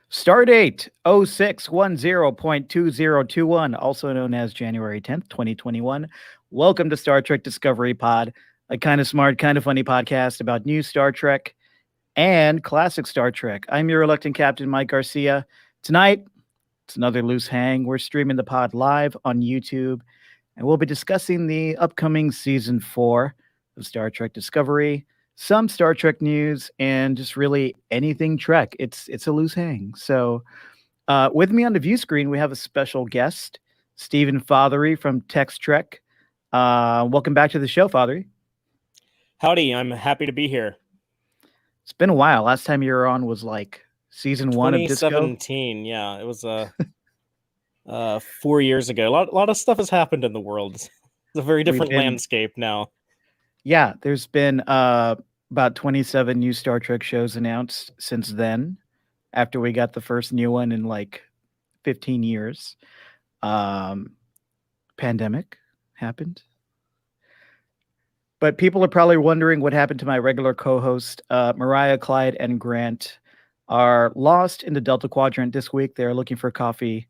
Stardate 0610.2021, also known as January 10th, 2021. Welcome to Star Trek Discovery Pod, a kind of smart, kind of funny podcast about new Star Trek and classic Star Trek. I'm your reluctant captain, Mike Garcia. Tonight, it's another loose hang. We're streaming the pod live on YouTube, and we'll be discussing the upcoming season 4 of Star Trek Discovery, some Star Trek news, and just really anything Trek. It's a loose hang. So, with me on the view screen, we have a special guest, Stephen Fothery from Text Trek. Welcome back to the show, Fothery. Howdy, I'm happy to be here. It's been a while. Last time you were on was like season 1 of Disco. 2017, yeah, it was 4 years ago. A lot of stuff has happened in the world. It's a very different landscape now. Yeah, there's been about 27 new Star Trek shows announced since then, after we got the first new one in like 15 years. Pandemic happened. But people are probably wondering what happened to my regular co-host. Mariah, Clyde, and Grant are lost in the Delta Quadrant this week. They're looking for coffee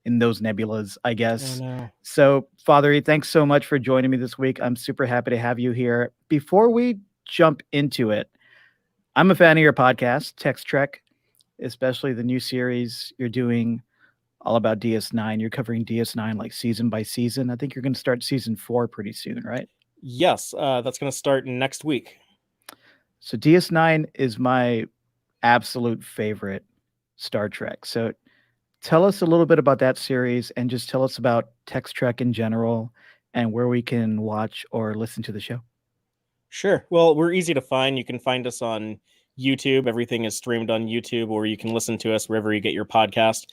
in those nebulas, I guess. Oh, no. So, Fothery, thanks so much for joining me this week. I'm super happy to have you here. Before we jump into it, I'm a fan of your podcast, Text Trek, especially the new series you're doing all about DS9. You're covering DS9 like season by season. I think you're going to start season 4 pretty soon, right? Yes, that's going to start next week. So DS9 is my absolute favorite Star Trek. So tell us a little bit about that series and just tell us about Text Trek in general and where we can watch or listen to the show. Sure. Well, we're easy to find. You can find us on YouTube. Everything is streamed on YouTube, or you can listen to us wherever you get your podcast.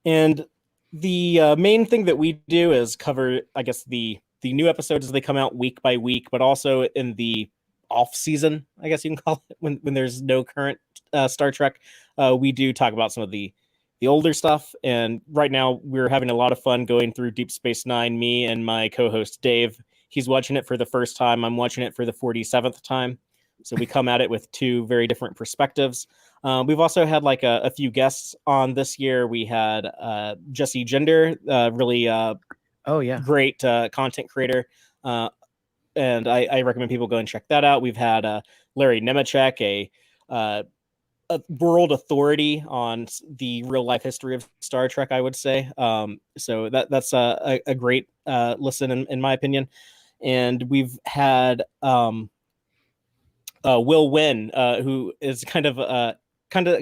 And the main thing that we do is cover, I guess, the new episodes as they come out week by week, but also in the off season, I guess you can call it, when there's no current Star Trek, we do talk about some of the older stuff. And right now we're having a lot of fun going through Deep Space Nine. Me and my co-host Dave, he's watching it for the first time. I'm watching it for the 47th time. So we come at it with two very different perspectives. We've also had like a few guests on this year. We had Jesse Gender, really great content creator. And I recommend people go and check that out. We've had Larry Nemechek, a world authority on the real life history of Star Trek, I would say. So that's a great listen in my opinion. And we've had Will Wynn, who is kind of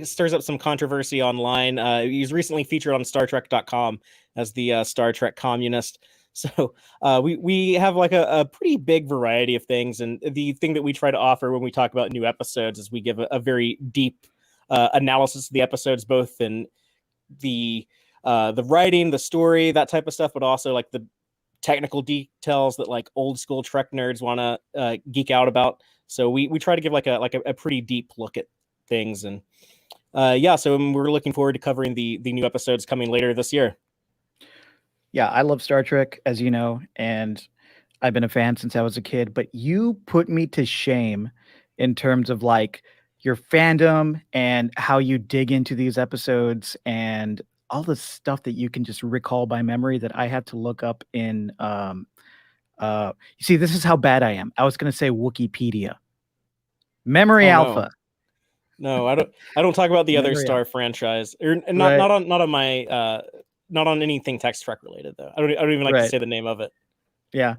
stirs up some controversy online. He's recently featured on StarTrek.com as the Star Trek communist. So we have like a pretty big variety of things. And the thing that we try to offer when we talk about new episodes is we give a very deep analysis of the episodes, both in the writing, the story, that type of stuff, but also like the technical details that like old school Trek nerds want to geek out about. So we try to give like a pretty deep look at things. And so we're looking forward to covering the new episodes coming later this year. Yeah, I love Star Trek, as you know, and I've been a fan since I was a kid, but you put me to shame in terms of like your fandom and how you dig into these episodes and all the stuff that you can just recall by memory that I had to look up in you see, this is how bad I am. I was going to say Wikipedia. Memory Alpha. No, I don't talk about the other Star franchise, or not on my not on anything Text Trek related though. I don't even like to say the name of it. Yeah.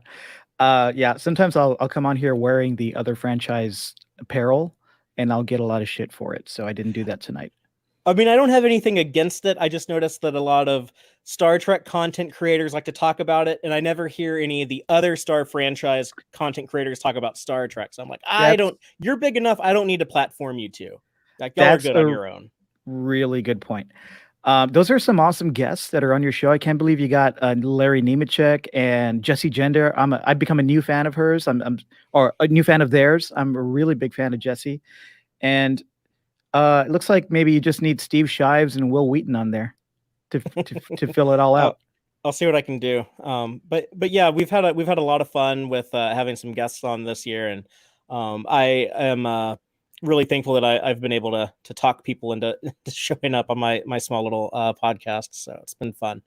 Sometimes I'll come on here wearing the other franchise apparel and I'll get a lot of shit for it. So I didn't do that tonight. I mean, I don't have anything against it. I just noticed that a lot of Star Trek content creators like to talk about it, and I never hear any of the other Star franchise content creators talk about Star Trek. So I'm like, you're big enough. I don't need to platform you two. Like, y'all are good on your own. Really good point. Those are some awesome guests that are on your show. I can't believe you got Larry Nemechek and Jesse Gender. I've become a new fan of hers. Or a new fan of theirs. I'm a really big fan of Jesse. And it looks like maybe you just need Steve Shives and Will Wheaton on there to fill it all out. I'll see what I can do. But yeah, we've had a lot of fun with having some guests on this year, and I am really thankful that I've been able to talk people into to showing up on my small little podcast. So it's been fun.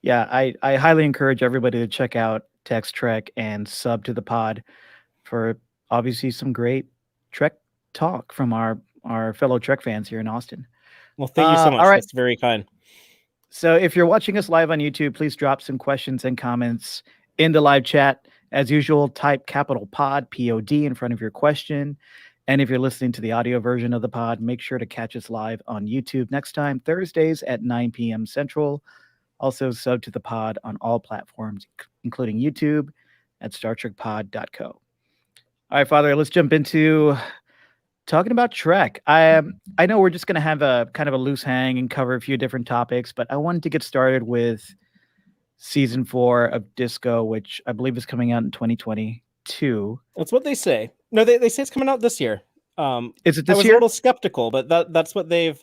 Yeah, I highly encourage everybody to check out Text Trek and sub to the pod for obviously some great Trek talk from our fellow Trek fans here in Austin. Well, thank you so much. All right. That's very kind. So if you're watching us live on YouTube, please drop some questions and comments in the live chat. As usual, type capital pod, P-O-D, in front of your question. And if you're listening to the audio version of the pod, make sure to catch us live on YouTube next time, Thursdays at 9 p.m. Central. Also, sub to the pod on all platforms, including YouTube at StarTrekPod.co. All right, Father, let's jump into talking about Trek. I know we're just going to have a kind of a loose hang and cover a few different topics, but I wanted to get started with season 4 of Disco, which I believe is coming out in 2022. That's what they say. No, they say it's coming out this year. Is it I this was year? a little skeptical, but that's what they've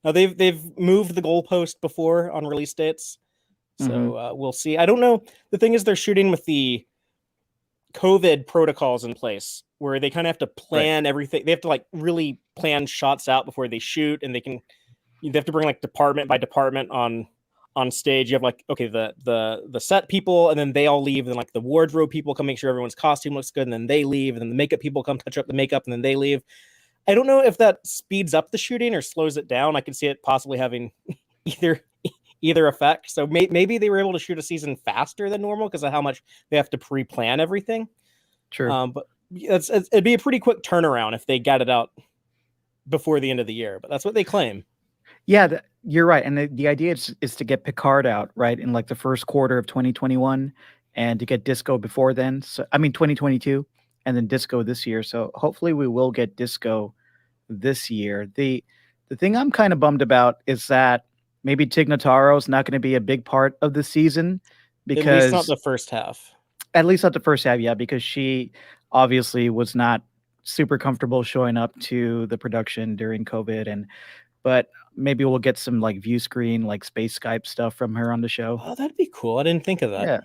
moved the goalpost before on release dates. So we'll see. I don't know. The thing is, they're shooting with the COVID protocols in place where they kind of have to plan everything. They have to like really plan shots out before they shoot, and they have to bring like department by department on stage. You have like, okay, the set people, and then they all leave, and then like the wardrobe people come make sure everyone's costume looks good, and then they leave, and then the makeup people come touch up the makeup, and then they leave. I don't know if that speeds up the shooting or slows it down. I could see it possibly having either effect. So maybe they were able to shoot a season faster than normal because of how much they have to pre-plan everything. True. But it'd be a pretty quick turnaround if they got it out before the end of the year. But that's what they claim. Yeah, you're right. And the idea is to get Picard out, right, in like the first quarter of 2021 and to get Disco before then. So, I mean, 2022 and then Disco this year. So hopefully we will get Disco this year. The thing I'm kind of bummed about is that maybe Tig Notaro is not going to be a big part of the season because at least not the first half. At least not the first half, yeah, because she obviously was not super comfortable showing up to the production during COVID, but maybe we'll get some like view screen, like space Skype stuff from her on the show. Oh, that'd be cool. I didn't think of that. Yeah.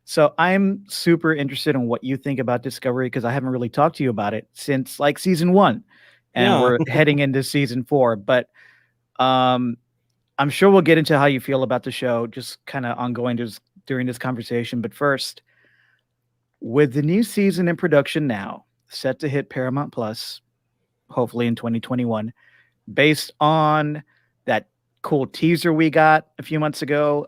So I'm super interested in what you think about Discovery because I haven't really talked to you about it since like season 1, and we're heading into season 4. But I'm sure we'll get into how you feel about the show, just kind of ongoing during this conversation. But first, with the new season in production now, set to hit Paramount Plus, hopefully in 2021, based on that cool teaser we got a few months ago,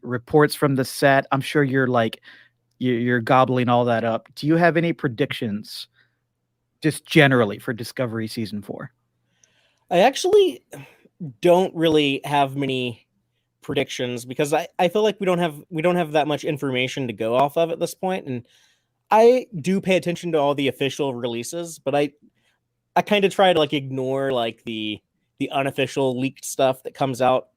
reports from the set, I'm sure you're gobbling all that up. Do you have any predictions just generally for Discovery season 4? I actually don't really have many predictions because I feel like we don't have that much information to go off of at this point, and I do pay attention to all the official releases, but I kind of try to like ignore like the unofficial leaked stuff that comes out,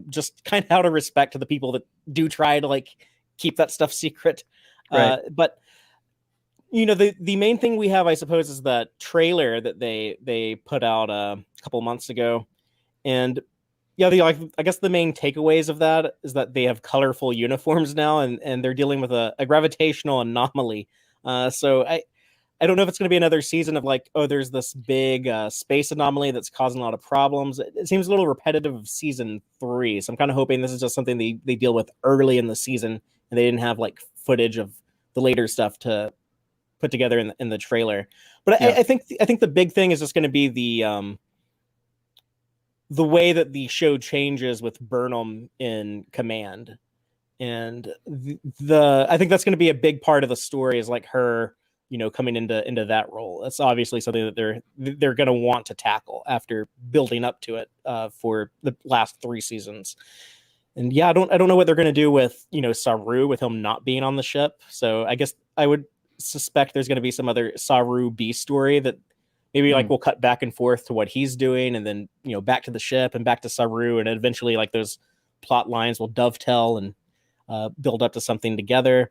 just kind of out of respect to the people that do try to like keep that stuff secret. Right. But you know, the main thing we have, I suppose, is the trailer that they put out a couple months ago. And yeah, I guess the main takeaways of that is that they have colorful uniforms now, and they're dealing with a gravitational anomaly. So I don't know if it's going to be another season of like, oh, there's this big space anomaly that's causing a lot of problems. It seems a little repetitive of season 3. So I'm kind of hoping this is just something they deal with early in the season, and they didn't have like footage of the later stuff to put together in the trailer. But yeah. I think the big thing is just going to be the way that the show changes with Burnham in command. And I think that's going to be a big part of the story, is like her, you know, coming into that role. That's obviously something that they're going to want to tackle after building up to it for the last 3 seasons. And yeah, I don't know what they're going to do with, you know, Saru, with him not being on the ship. So I guess I would suspect there's going to be some other Saru B story that maybe like we'll cut back and forth to what he's doing, and then, you know, back to the ship and back to Saru, and eventually like those plot lines will dovetail and build up to something together.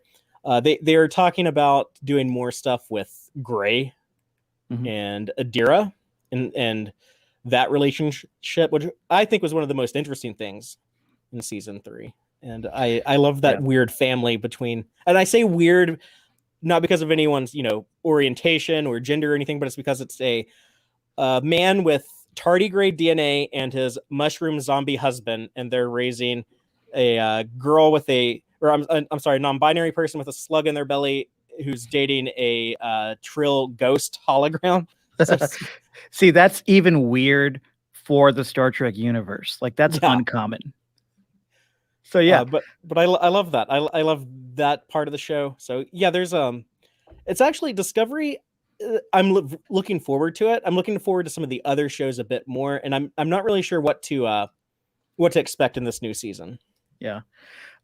They are talking about doing more stuff with Gray and Adira and that relationship, which I think was one of the most interesting things in season 3. And I love that weird family between, and I say weird not because of anyone's orientation or gender or anything, but it's because it's a man with tardigrade DNA and his mushroom zombie husband, and they're raising a girl with I'm sorry, non-binary person with a slug in their belly who's dating a Trill ghost hologram. So, See, that's even weird for the Star Trek universe. Like that's yeah. uncommon. So yeah, but I love that. I love that part of the show. So yeah, there's it's actually Discovery. I'm looking forward to it. I'm looking forward to some of the other shows a bit more, and I'm not really sure what to expect in this new season. Yeah.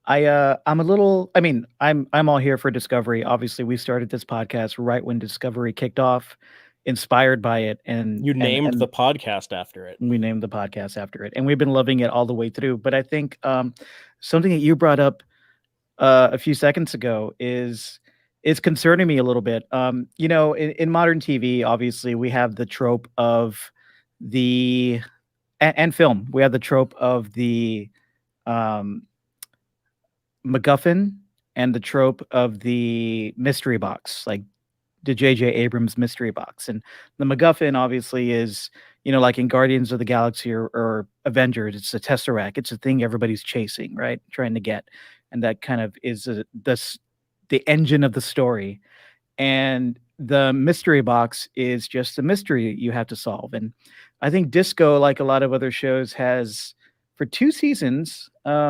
I'm a little, I mean, I'm all here for Discovery. Obviously, we started this podcast right when Discovery kicked off, inspired by it, and you named the podcast after it. We named the podcast after it, and we've been loving it all the way through. But I think something that you brought up a few seconds ago is concerning me a little bit. In modern TV, obviously, we have the trope of the and film. We have the trope of the MacGuffin and the trope of the mystery box, like the J.J. Abrams mystery box. And the MacGuffin obviously is, like in Guardians of the Galaxy or Avengers, it's a Tesseract. It's a thing everybody's chasing, right? Trying to get. And that kind of is the engine of the story. And the mystery box is just a mystery you have to solve. And I think Disco, like a lot of other shows, has for 2 seasons,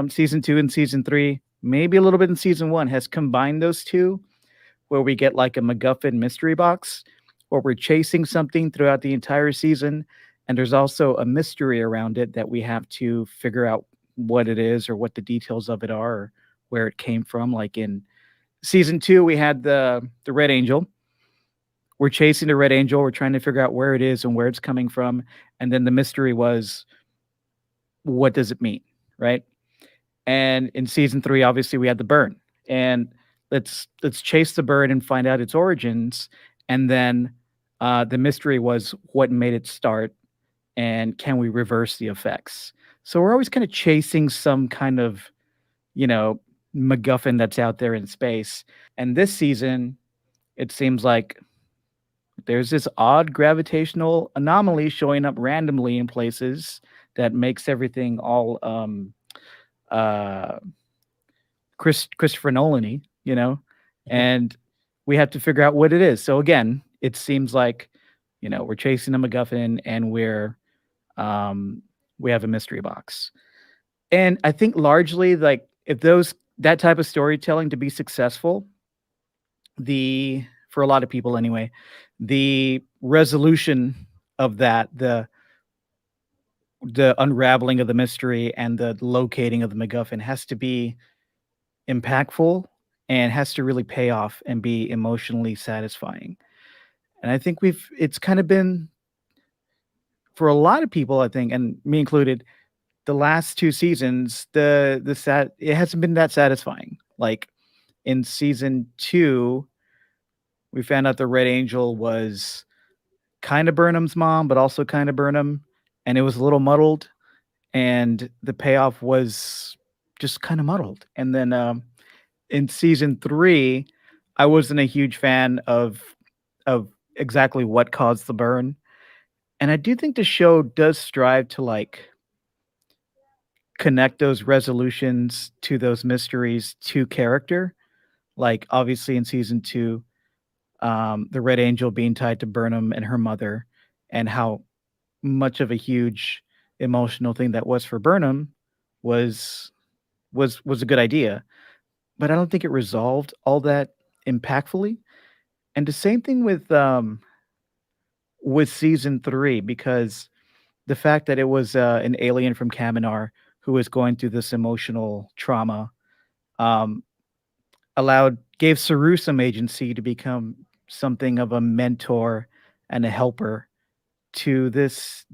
season 2 and season 3, maybe a little bit in season 1, has combined those two, where we get like a MacGuffin mystery box, where we're chasing something throughout the entire season, and there's also a mystery around it that we have to figure out what it is or what the details of it are, or where it came from. Like in season 2, we had the Red Angel. We're chasing the Red Angel. We're trying to figure out where it is and where it's coming from, and then the mystery was, what does it mean, right? And in season 3, obviously, we had the burn, and let's chase the burn and find out its origins. And then the mystery was, what made it start, and can we reverse the effects? So we're always kind of chasing some kind of, MacGuffin that's out there in space. And this season, it seems like there's this odd gravitational anomaly showing up randomly in places that makes everything all Christopher Nolan-y, and we have to figure out what it is. So again, it seems like, we're chasing a MacGuffin, and we have a mystery box. And I think largely, like, if that type of storytelling to be successful, for a lot of people anyway, the resolution of that, the unraveling of the mystery and the locating of the MacGuffin has to be impactful and has to really pay off and be emotionally satisfying. And I think it's kind of been, for a lot of people, I think, and me included, the last 2 seasons, it hasn't been that satisfying. Like in season 2, we found out the Red Angel was kind of Burnham's mom, but also kind of Burnham, and it was a little muddled, and the payoff was just kind of muddled. And then in season 3, I wasn't a huge fan of exactly what caused the burn. And I do think the show does strive to like connect those resolutions to those mysteries to character. Like obviously in season 2, the Red Angel being tied to Burnham and her mother, and how much of a huge emotional thing that was for Burnham was a good idea. But I don't think it resolved all that impactfully. And the same thing with season 3, because the fact that it was an alien from Kaminar who was going through this emotional trauma um, gave Saru some agency to become something of a mentor and a helper to this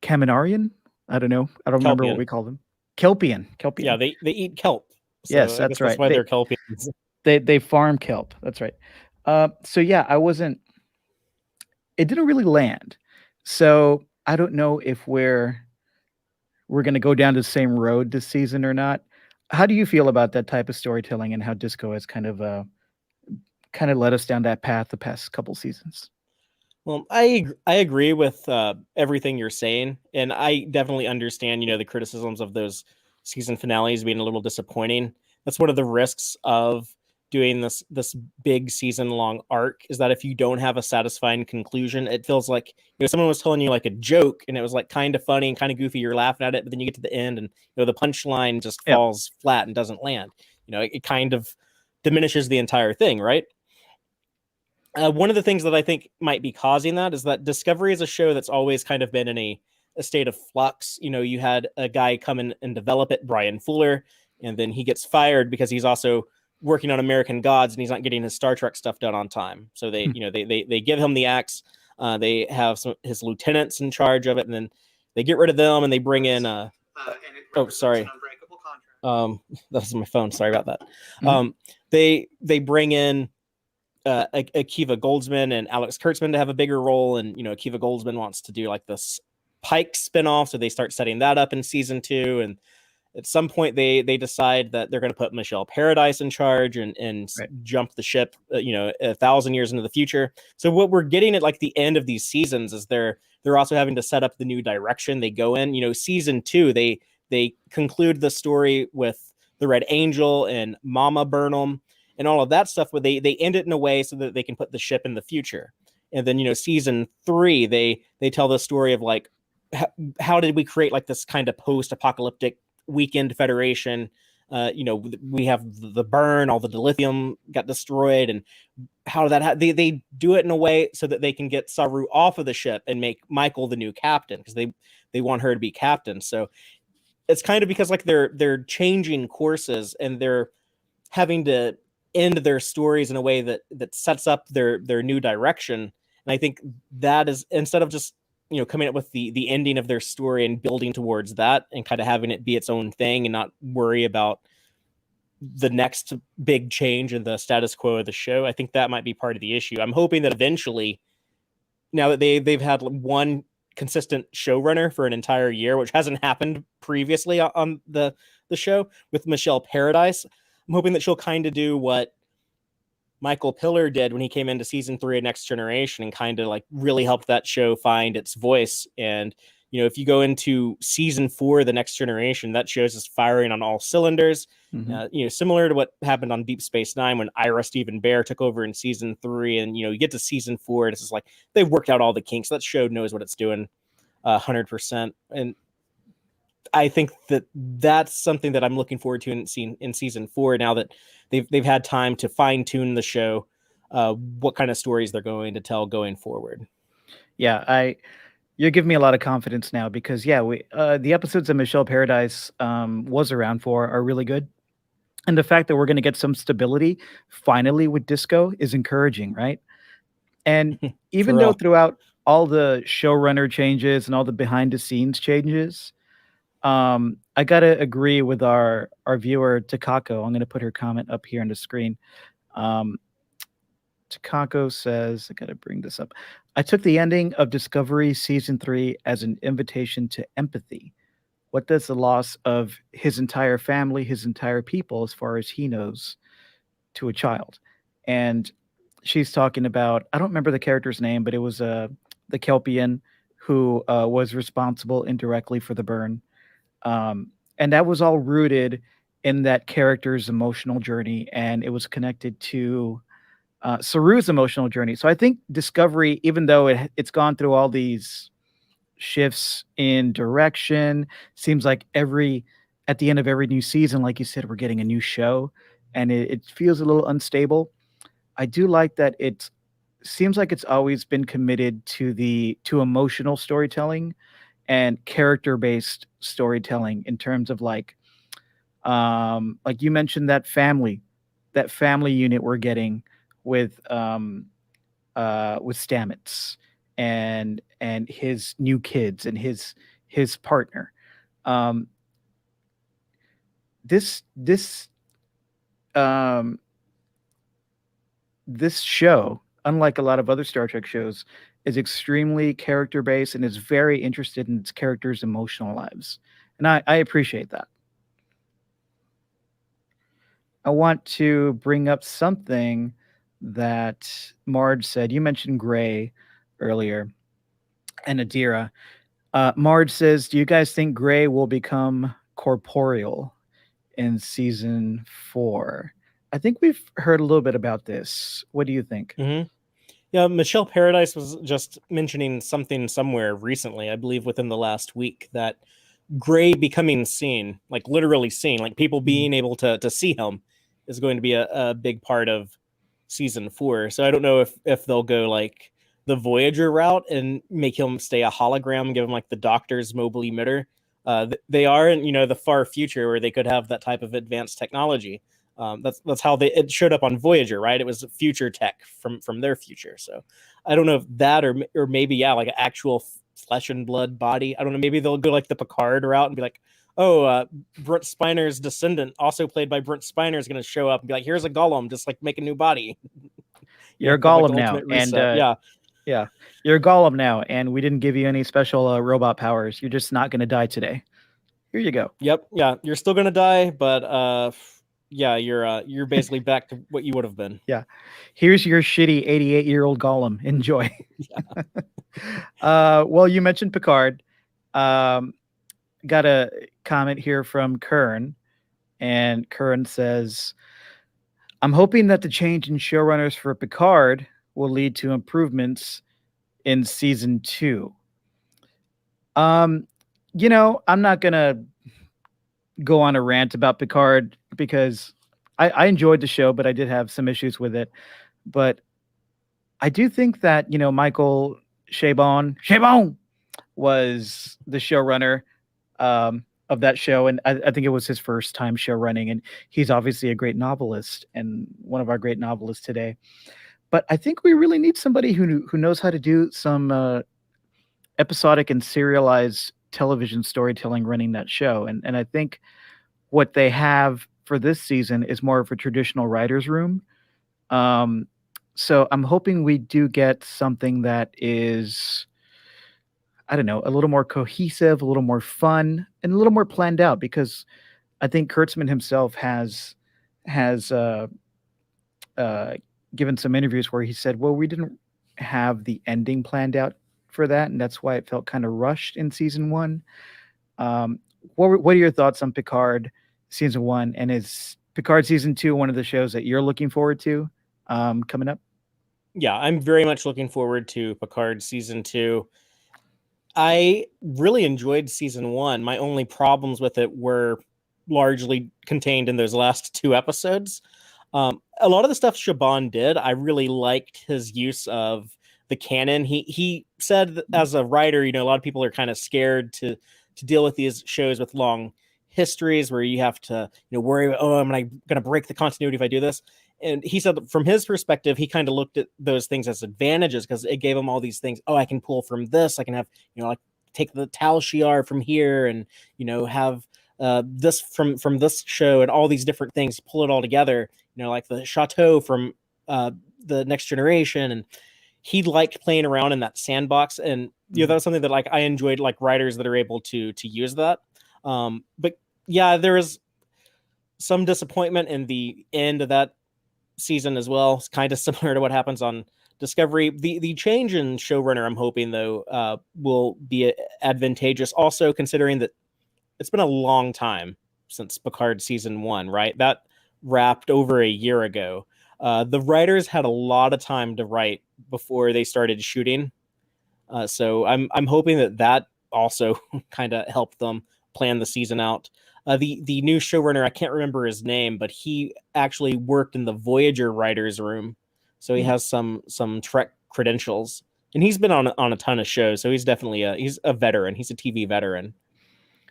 Kaminarian. I don't know. I don't remember what we call them. Kelpian. Yeah, they eat kelp. So yes, that's right. That's why they're Kelpians. They farm kelp. That's right. So yeah, it didn't really land. So I don't know if we're going to go down the same road this season or not. how do you feel about that type of storytelling and how Disco has kind of led us down that path the past couple seasons? Well, I agree with everything you're saying, and I definitely understand, the criticisms of those season finales being a little disappointing. That's one of the risks of doing this big season long arc, is that if you don't have a satisfying conclusion, it feels like, someone was telling you like a joke and it was like kind of funny and kind of goofy, you're laughing at it, but then you get to the end and the punchline just Yeah. falls flat and doesn't land. It kind of diminishes the entire thing, right? One of the things that I think might be causing that is that Discovery is a show that's always kind of been in a state of flux. You had a guy come in and develop it, Brian Fuller, and then he gets fired because he's also working on American Gods and he's not getting his Star Trek stuff done on time. So they, they give him the axe. They have his lieutenants in charge of it, and then they get rid of them and they bring in. Oh, sorry. That was my phone. Sorry about that. Mhm. They bring in Akiva Goldsman and Alex Kurtzman to have a bigger role, and Akiva Goldsman wants to do like this Pike spinoff, so they start setting that up in season 2, and at some point they decide that they're going to put Michelle Paradise in charge and Right. jump the ship 1,000 years into the future. So what we're getting at like the end of these seasons is they're also having to set up the new direction they go in. Season 2 they conclude the story with the Red Angel and Mama Burnham and all of that stuff, where they end it in a way so that they can put the ship in the future. And then season 3 they tell the story of like how did we create like this kind of post-apocalyptic weekend Federation. We have the burn, all the dilithium got destroyed, and how that they do it in a way so that they can get Saru off of the ship and make Michael the new captain, because they want her to be captain. So it's kind of because like they're changing courses and they're having to end their stories in a way that sets up their new direction. And I think that is, instead of just coming up with the ending of their story and building towards that and kind of having it be its own thing and not worry about the next big change in the status quo of the show, I think that might be part of the issue. I'm hoping that eventually, now that they've had one consistent showrunner for an entire year, which hasn't happened previously on the show with Michelle Paradise, I'm hoping that she'll kind of do what Michael Piller did when he came into season 3 of Next Generation and kind of like really helped that show find its voice. And, if you go into season 4 of the Next Generation, that show's is firing on all cylinders. Mhm. Similar to what happened on Deep Space Nine when Ira Stephen Bear took over in season 3. And, you get to season 4, and it's just like they've worked out all the kinks. That show knows what it's doing 100%. And I think that that's something that I'm looking forward to in season 4. Now that they've had time to fine tune the show, what kind of stories they're going to tell going forward. Yeah, you're giving me a lot of confidence now because we the episodes of Michelle Paradise was around for are really good. And the fact that we're going to get some stability finally with Disco is encouraging, right? And even For though real. throughout all the showrunner changes and all the behind the scenes changes, I gotta agree with our viewer Takako. I'm gonna put her comment up here on the screen. Um, Takako says, I gotta bring this up. I took the ending of Discovery season 3 as an invitation to empathy. What does the loss of his entire family, his entire people, as far as he knows, to a child? And she's talking about, I don't remember the character's name, but it was the Kelpian who was responsible indirectly for the burn. And that was all rooted in that character's emotional journey, and it was connected to Saru's emotional journey. So I think Discovery, even though it's gone through all these shifts in direction, seems like at the end of every new season, like you said, we're getting a new show, and it feels a little unstable. I do like that it seems like it's always been committed to emotional storytelling and character-based storytelling in terms of like you mentioned that family unit we're getting with Stamets and his new kids and his partner. Um, this um, this show, unlike a lot of other Star Trek shows, is extremely character based and is very interested in its characters' emotional lives, and I appreciate that. I want to bring up something that Marge said. You mentioned Gray earlier and Adira. Marge says, "Do you guys think Gray will become corporeal in season 4?" I think we've heard a little bit about this. What do you think? Mm-hmm. Yeah, Michelle Paradise was just mentioning something somewhere recently, I believe within the last week, that Gray becoming seen, like literally seen, like people being able to see him, is going to be a big part of season 4. So I don't know if they'll go like the Voyager route and make him stay a hologram, give him like the Doctor's mobile emitter. They are in the far future where they could have that type of advanced technology. That's how it showed up on Voyager, right? It was future tech from their future. So I don't know if that or maybe like an actual flesh and blood body. I don't know. Maybe they'll go like the Picard route and be like, oh, Brent Spiner's descendant, also played by Brent Spiner, is going to show up and be like, here's a Golem, just like make a new body. You're a Golem now, and yeah, you're a Golem now, and we didn't give you any special robot powers. You're just not going to die today. Here you go. Yep, yeah, you're still going to die, but yeah, you're basically back to what you would have been. Yeah, here's your shitty 88-year-old Golem. Enjoy. Well, you mentioned Picard. Got a comment here from Kern, and Kern says, "I'm hoping that the change in showrunners for Picard will lead to improvements in season 2." I'm not gonna go on a rant about Picard because I enjoyed the show, but I did have some issues with it. But I do think that Michael Chabon was the showrunner of that show, and I think it was his first time show running, and he's obviously a great novelist and one of our great novelists today. But I think we really need somebody who knows how to do some episodic and serialized television storytelling running that show. And I think what they have for this season is more of a traditional writer's room. So I'm hoping we do get something that is, I don't know, a little more cohesive, a little more fun, and a little more planned out, because I think Kurtzman himself has given some interviews where he said, well, we didn't have the ending planned out for that, and that's why it felt kind of rushed in season 1. What are your thoughts on Picard season 1, and is Picard season 2 one of the shows that you're looking forward to coming up? Yeah, I'm very much looking forward to Picard season 2. I really enjoyed season 1. My only problems with it were largely contained in those last 2 episodes. A lot of the stuff Chabon did, I really liked his use of the canon. He said that as a writer, a lot of people are kind of scared to deal with these shows with long histories where you have to worry about, oh, am I going to break the continuity if I do this? And he said that from his perspective, he kind of looked at those things as advantages because it gave him all these things. Oh, I can pull from this. I can have, like take the Tal Shiar from here and, have this from this show and all these different things, pull it all together, like the Chateau from the Next Generation. And he liked playing around in that sandbox. And, that was something that like I enjoyed, like writers that are able to use that. But yeah, there is some disappointment in the end of that season as well. It's kind of similar to what happens on Discovery. The change in showrunner, I'm hoping though, will be advantageous. Also considering that it's been a long time since Picard season 1, right? That wrapped over a year ago. The writers had a lot of time to write before they started shooting. So I'm hoping that also kind of helped them plan the season out. The new showrunner, I can't remember his name, but he actually worked in the Voyager writers' room, so he has some Trek credentials, and he's been on a ton of shows, so he's definitely he's a veteran. He's a TV veteran.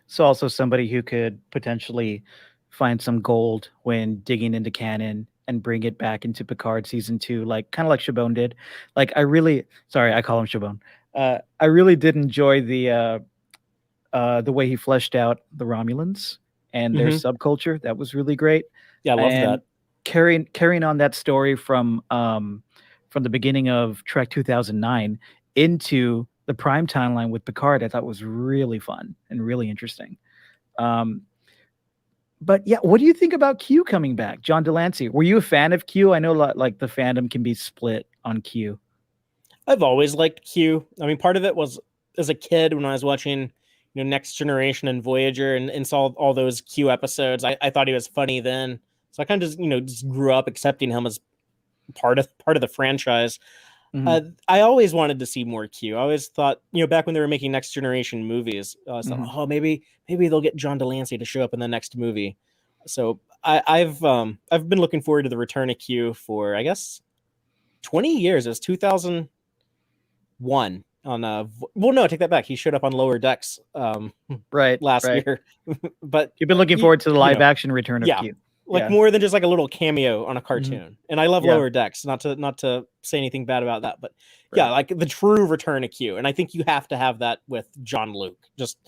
So also somebody who could potentially find some gold when digging into canon and bring it back into Picard season 2, kind of like Chabon did. Like I call him Chabon. I really did enjoy the way he fleshed out the Romulans and their subculture. That was really great. Yeah, I love that. Carrying on that story from the beginning of Trek 2009 into the prime timeline with Picard, I thought was really fun and really interesting. But yeah, what do you think about Q coming back, John Delancey? Were you a fan of Q? I know like the fandom can be split on Q. I've always liked Q. I mean, part of it was as a kid when I was watching, Next Generation and Voyager and saw all those Q episodes. I thought he was funny then, so I kind of just grew up accepting him as part of the franchise. Mhm. I always wanted to see more Q. I always thought, back when they were making Next Generation movies, I was thought, Mhm. oh, maybe they'll get John Delancey to show up in the next movie. So I've been looking forward to the return of Q for, I guess, 20 years. It was 2001 on well, no, take that back. He showed up on Lower Decks Right, last right. year, but You've been looking you, forward to the you live know, action return of yeah, Q. like Yeah. more than just like a little cameo on a Mhm. cartoon. And I love Yeah. Lower Decks, not to say anything bad about that, but yeah, Right. like the true return of Q. And I think you have to have that with John Luke. Just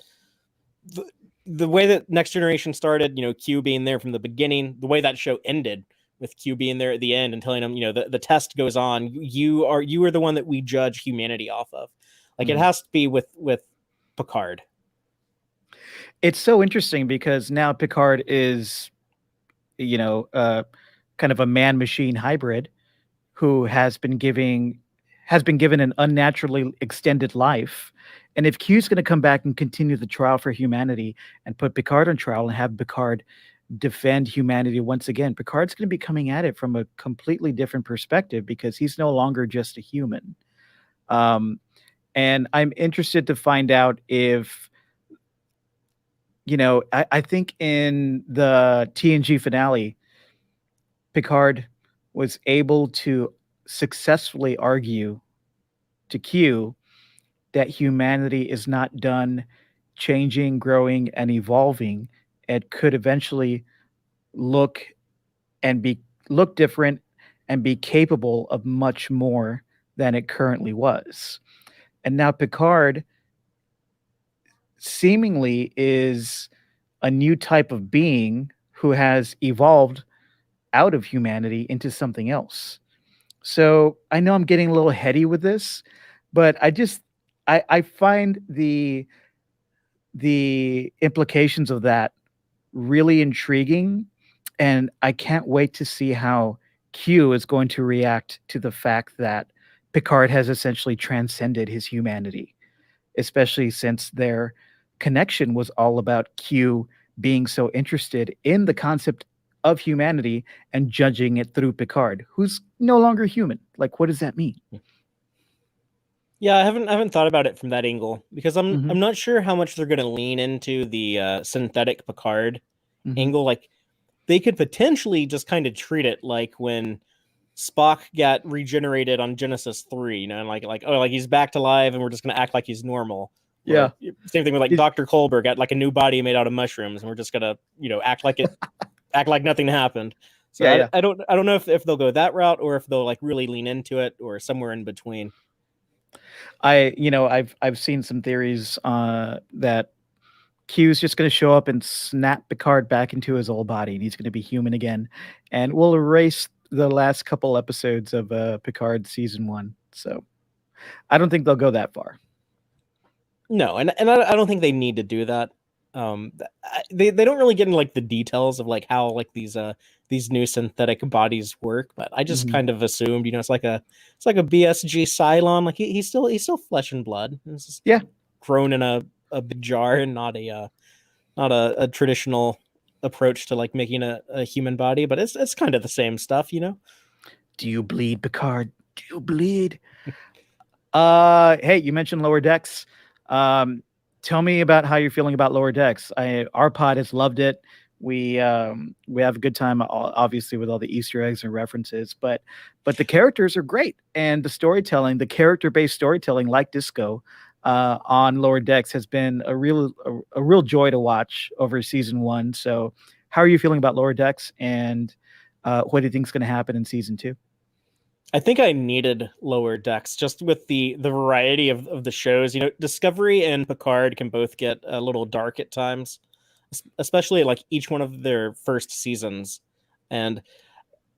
the, the way that Next Generation started, Q being there from the beginning, the way that show ended with Q being there at the end and telling him, the test goes on. You are the one that we judge humanity off of. Like it Mhm. has to be with Picard. It's so interesting because now Picard is, you know, uh, kind of a man-machine hybrid who has been given an unnaturally extended life. And if Q's going to come back and continue the trial for humanity and put Picard on trial and have Picard defend humanity once again, Picard's going to be coming at it from a completely different perspective because he's no longer just a human. Um, and I'm interested to find out if, I think in the TNG finale, Picard was able to successfully argue to Q that humanity is not done changing, growing, and evolving. It could eventually look and be look different and be capable of much more than it currently was. And now Picard seemingly is a new type of being who has evolved out of humanity into something else. So I know I'm getting a little heady with this, but I find the implications of that really intriguing, and I can't wait to see how Q is going to react to the fact that Picard has essentially transcended his humanity, especially since their connection was all about Q being so interested in the concept of humanity and judging it through Picard, who's no longer human. Like, what does that mean? Yeah, I haven't thought about it from that angle because I'm Mhm, I'm not sure how much they're going to lean into the synthetic Picard mhm. angle. Like they could potentially just kind of treat it like when Spock got regenerated on Genesis 3, and like oh, like he's back to life and we're just going to act like he's normal. Yeah. Or same thing with like He's Dr. Kolber got like a new body made out of mushrooms and we're just going to, act like nothing happened. So yeah, yeah. I don't know if they'll go that route or if they'll like really lean into it or somewhere in between. I've seen some theories that Q's just going to show up and snap Picard back into his old body, and he's going to be human again, and we'll erase the last couple episodes of Picard season 1. So I don't think they'll go that far. No, and I don't think they need to do that. They don't really get into like the details of like how like these new synthetic bodies work, but I just Mhm. kind of assumed, it's like a BSG Cylon, like he's still flesh and blood. It's just Yeah, grown in a big jar and not a traditional approach to like making a human body, but it's kind of the same stuff. do you bleed, Picard? Do you bleed? Hey, you mentioned Lower Decks. Um, Tell me about how you're feeling about Lower Decks. Our pod has loved it. We have a good time, obviously, with all the Easter eggs and references, but the characters are great, and the storytelling, the character-based storytelling, like Disco, on Lower Decks, has been a real joy to watch over season 1. So, how are you feeling about Lower Decks, and what do you think is going to happen in season 2? I think I needed Lower Decks just with the variety of the shows. Discovery and Picard can both get a little dark at times, especially like each one of their first seasons. And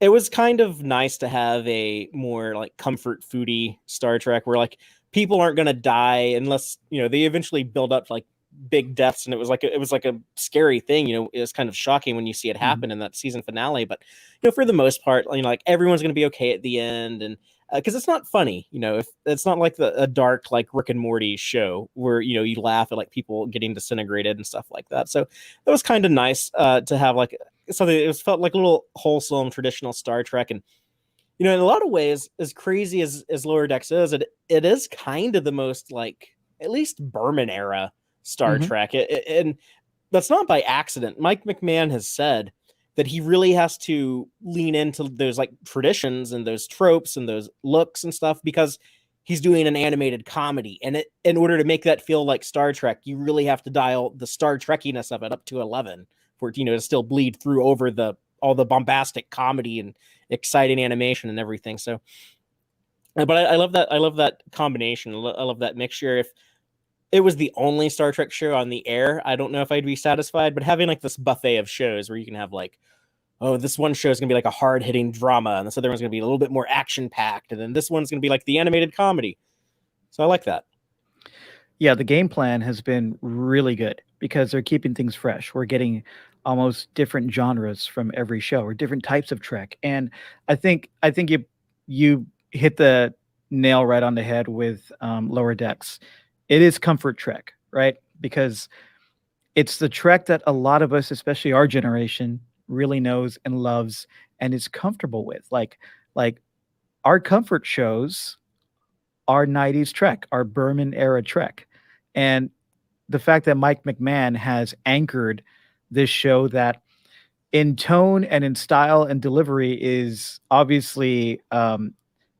it was kind of nice to have a more like comfort foodie Star Trek where like people aren't going to die unless, they eventually build up like big deaths, and it was like a scary thing. It was kind of shocking when you see it happen in that season finale. But for the most part, like everyone's going to be okay at the end, and because it's not funny, if it's not like a dark like Rick and Morty show where you laugh at like people getting disintegrated and stuff like that. So that was kind of nice to have like something. It felt like a little wholesome traditional Star Trek, and in a lot of ways, as crazy as Lower Decks is, it is kind of the most like at least Berman era Star Trek, and that's not by accident. Mike McMahon has said that he really has to lean into those like traditions and those tropes and those looks and stuff because he's doing an animated comedy, and in order to make that feel like Star Trek, you really have to dial the Star Trekkiness of it up to 11 for it to still bleed through over all the bombastic comedy and exciting animation and everything. So, but I love that combination. I love that mixture. If it was the only Star Trek show on the air, I don't know if I'd be satisfied, but having like this buffet of shows where you can have like, oh, this one show is going to be like a hard hitting drama, and this other one's going to be a little bit more action packed, and then this one's going to be like the animated comedy. So I like that. Yeah, the game plan has been really good because they're keeping things fresh. We're getting almost different genres from every show or different types of Trek. And I think you hit the nail right on the head with Lower Decks. It is comfort Trek, right? Because it's the Trek that a lot of us, especially our generation, really knows and loves and is comfortable with. Like our comfort shows are 90s Trek, our Berman era Trek. And the fact that Mike McMahon has anchored this show that in tone and in style and delivery is obviously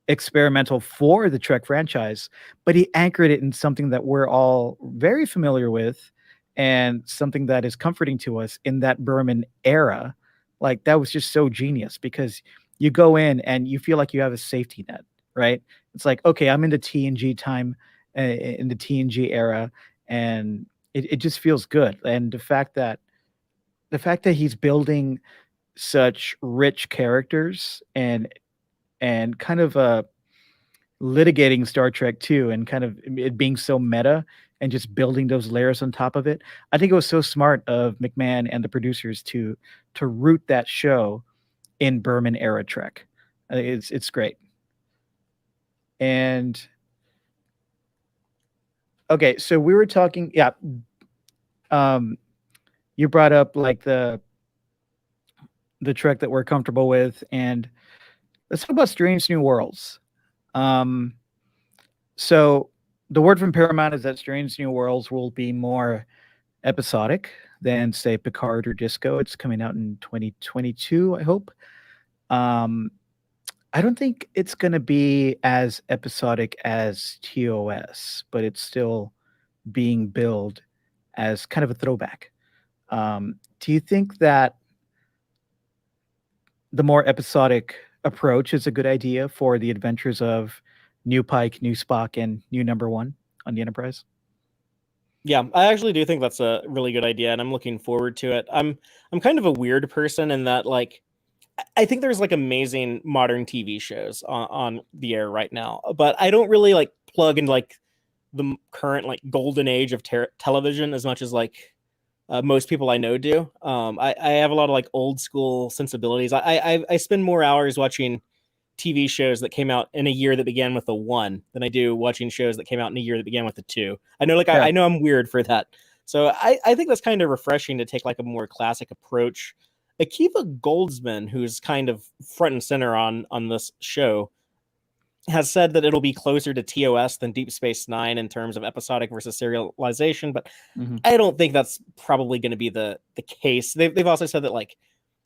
experimental for the Trek franchise, but he anchored it in something that we're all very familiar with and something that is comforting to us in that Berman era. Like that was just so genius because you go in and you feel like you have a safety net, right? It's like, okay, I'm in the TNG time, in the TNG era, and it just feels good. And the fact that he's building such rich characters and kind of litigating Star Trek too, and kind of it being so meta and just building those layers on top of it. I think it was so smart of McMahon and the producers to root that show in Berman era Trek. It's great. And okay, so we were talking, yeah. You brought up like the Trek that we're comfortable with, and let's talk about Strange New Worlds. So the word from Paramount is that Strange New Worlds will be more episodic than say Picard or Disco. It's coming out in 2022, I hope. I don't think it's going to be as episodic as TOS, but it's still being billed as kind of a throwback. Do you think that the more episodic approach is a good idea for the adventures of New Pike, New Spock, and New Number One on the Enterprise? Yeah, I actually do think that's a really good idea, and I'm looking forward to it. I'm kind of a weird person in that, like, I think there's like amazing modern TV shows on the air right now, but I don't really like plug into like the current like golden age of television as much as like most people I know do. I have a lot of like old school sensibilities. I spend more hours watching TV shows that came out in a year that began with a 1 than I do watching shows that came out in a year that began with a 2. I know, like, Yeah. I know I'm weird for that. So I think that's kind of refreshing to take like a more classic approach. Akiva Goldsman, who's kind of front and center on this show, has said that it'll be closer to TOS than Deep Space Nine in terms of episodic versus serialization, but I don't think that's probably going to be the case. They've also said that, like,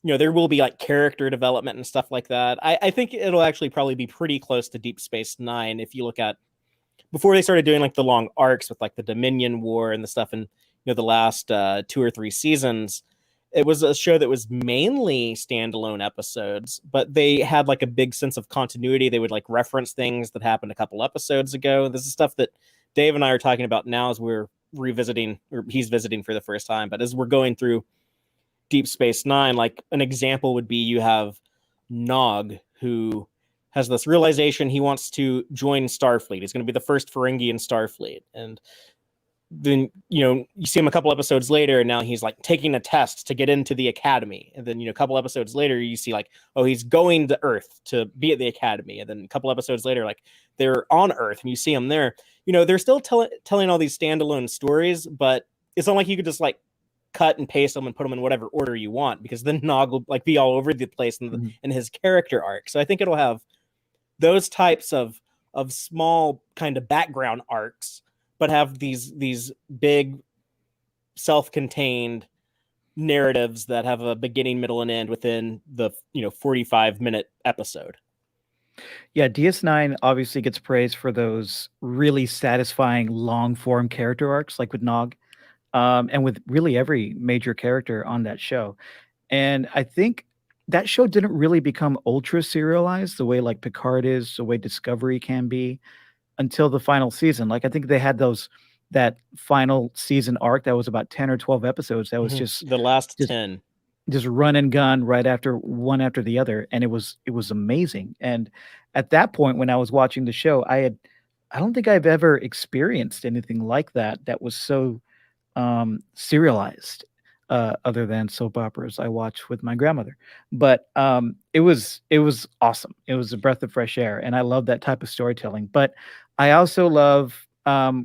there will be like character development and stuff like that. I think it'll actually probably be pretty close to Deep Space Nine if you look at before they started doing like the long arcs with like the Dominion War and the stuff in the last 2 or 3 seasons. It was a show that was mainly standalone episodes, but they had like a big sense of continuity. They would like reference things that happened a couple episodes ago. This is stuff that Dave and I are talking about now as we're revisiting, or he's visiting for the first time. But as we're going through Deep Space Nine, like an example would be you have Nog, who has this realization he wants to join Starfleet. He's going to be the first Ferengi in Starfleet. And then you see him a couple episodes later, and now he's like taking a test to get into the academy. And then a couple episodes later, you see like, oh, he's going to Earth to be at the academy. And then a couple episodes later, like they're on Earth, and you see him there. They're still telling all these standalone stories, but it's not like you could just like cut and paste them and put them in whatever order you want, because then Nog will like be all over the place in his character arc. So I think it'll have those types of small kind of background arcs, but have these big self-contained narratives that have a beginning, middle, and end within the 45-minute episode. Yeah, DS9 obviously gets praised for those really satisfying long-form character arcs, like with Nog, and with really every major character on that show. And I think that show didn't really become ultra serialized the way like Picard is, the way Discovery can be, until the final season. Like I think they had that final season arc that was about 10 or 12 episodes that was just the last 10, just run and gun right after one after the other, and it was amazing. And at that point when I was watching the show, I don't think I've ever experienced anything like that was so serialized, other than soap operas I watched with my grandmother. But it was awesome. It was a breath of fresh air, and I love that type of storytelling. But I also love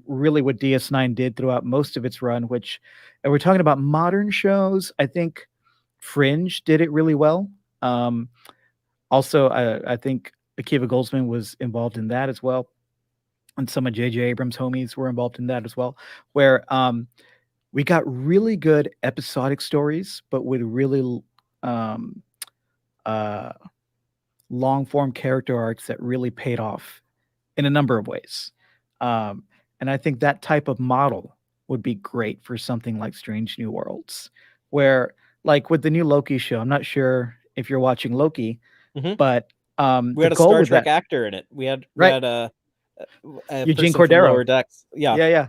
really what DS9 did throughout most of its run, which, and we're talking about modern shows, I think Fringe did it really well. Also, I think Akiva Goldsman was involved in that as well, and some of J.J. Abrams' homies were involved in that as well, where we got really good episodic stories, but with really long form character arcs that really paid off in a number of ways. And I think that type of model would be great for something like Strange New Worlds, where like with the new Loki show, I'm not sure if you're watching Loki, but we had a Star Trek actor in it. We had a Eugene Cordero. Lower Decks. Yeah.